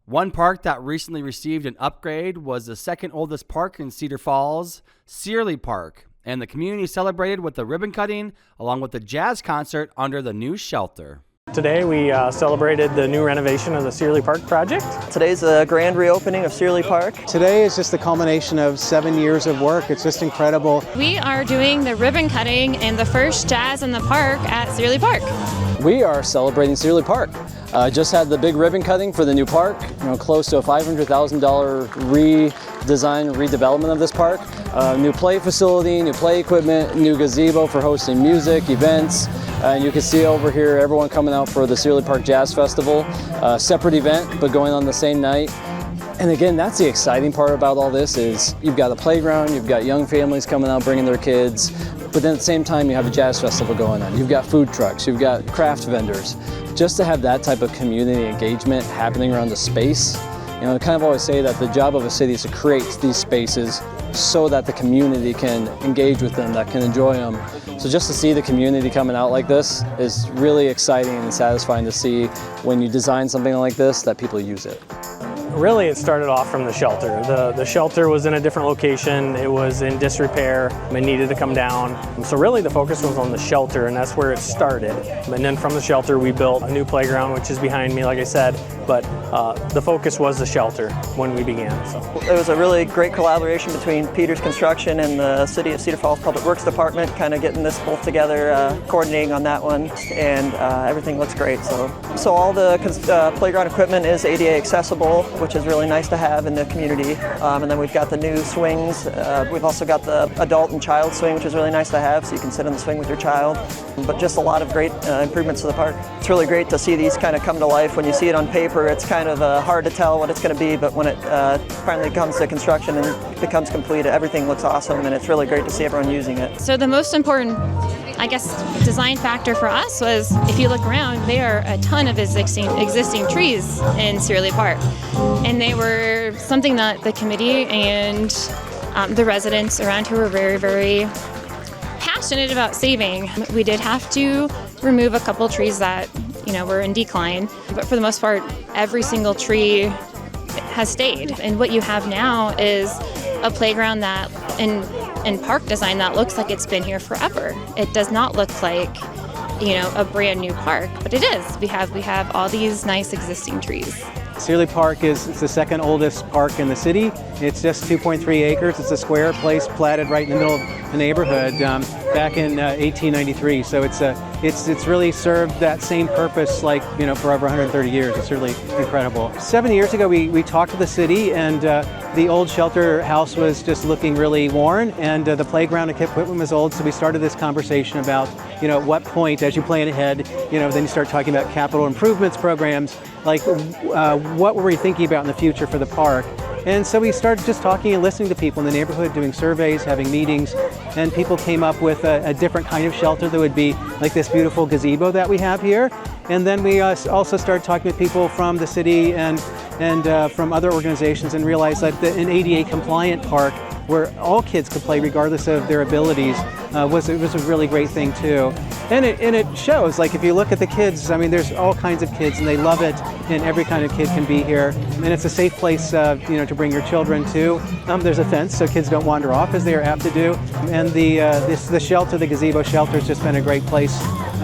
One park that recently received an upgrade was the second oldest park in Cedar Falls, Seerley Park, and the community celebrated with the ribbon cutting along with the jazz concert under the new shelter. Today we celebrated the new renovation of the Seerley Park project. Today's a grand reopening of Seerley Park. Today is just the culmination of 7 years of work. It's just incredible. We are doing the ribbon cutting and the first jazz in the park at Seerley Park. We are celebrating Seerley Park. Just had the big ribbon cutting for the new park, close to a $500,000 redevelopment of this park. New play facility, new play equipment, new gazebo for hosting music, events. And you can see over here everyone coming out for the Seerley Park Jazz Festival. Separate event, but going on the same night. And again, that's the exciting part about all this is you've got a playground, you've got young families coming out bringing their kids, but then at the same time you have a jazz festival going on. You've got food trucks, you've got craft vendors. Just to have that type of community engagement happening around the space, I kind of always say that the job of a city is to create these spaces so that the community can engage with them, that can enjoy them. So just to see the community coming out like this is really exciting and satisfying to see when you design something like this that people use it. Really, it started off from the shelter. The shelter was in a different location. It was in disrepair. It needed to come down. So really the focus was on the shelter, and that's where it started. And then from the shelter, we built a new playground, which is behind me, like I said. But the focus was the shelter when we began. So. It was a really great collaboration between Peters Construction and the City of Cedar Falls Public Works Department, kind of getting this both together, coordinating on that one, and everything looks great. So all the playground equipment is ADA accessible, which is really nice to have in the community. And then we've got the new swings. We've also got the adult and child swing, which is really nice to have, so you can sit on the swing with your child. But just a lot of great improvements to the park. It's really great to see these kind of come to life. When you see it on paper, it's kind of hard to tell what it's going to be, but when it finally comes to construction and becomes complete, everything looks awesome, and it's really great to see everyone using it. So the most important, design factor for us was, if you look around, there are a ton of existing trees in Seerley Park. And they were something that the committee and the residents around here were very, very passionate about saving. We did have to remove a couple trees that, were in decline. But for the most part, every single tree has stayed. And what you have now is a playground that in park design that looks like it's been here forever. It does not look like, a brand new park, but it is. We have all these nice existing trees. Seerley Park is the second oldest park in the city. It's just 2.3 acres. It's a square place platted right in the middle of the neighborhood back in 1893. So it's really served that same purpose for over 130 years. It's really incredible. 7 years ago we talked to the city, and the old shelter house was just looking really worn, and the playground equipment was old. So we started this conversation about at what point, as you plan ahead, then you start talking about capital improvements programs, what were we thinking about in the future for the park. And so we started just talking and listening to people in the neighborhood, doing surveys, having meetings, and people came up with a different kind of shelter that would be like this beautiful gazebo that we have here. And then we also started talking with people from the city and from other organizations, and realized that an ADA compliant park where all kids could play regardless of their abilities was a really great thing too. And it shows, if you look at the kids, there's all kinds of kids and they love it, and every kind of kid can be here. And it's a safe place to bring your children to. There's a fence so kids don't wander off, as they are apt to do. And the shelter, the gazebo shelter, has just been a great place.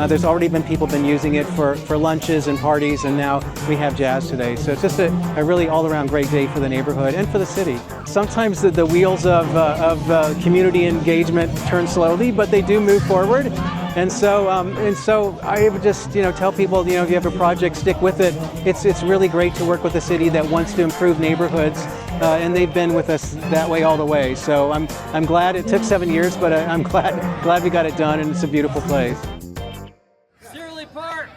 There's already been people been using it for lunches and parties, and now we have jazz today. So it's just a really all-around great day for the neighborhood and for the city. Sometimes the wheels of community engagement turn slowly, but they do move forward. And so I would just tell people, if you have a project, stick with it. It's really great to work with a city that wants to improve neighborhoods, and they've been with us that way all the way. So I'm glad it took 7 years, but I'm glad we got it done, and it's a beautiful place. Seerley Park!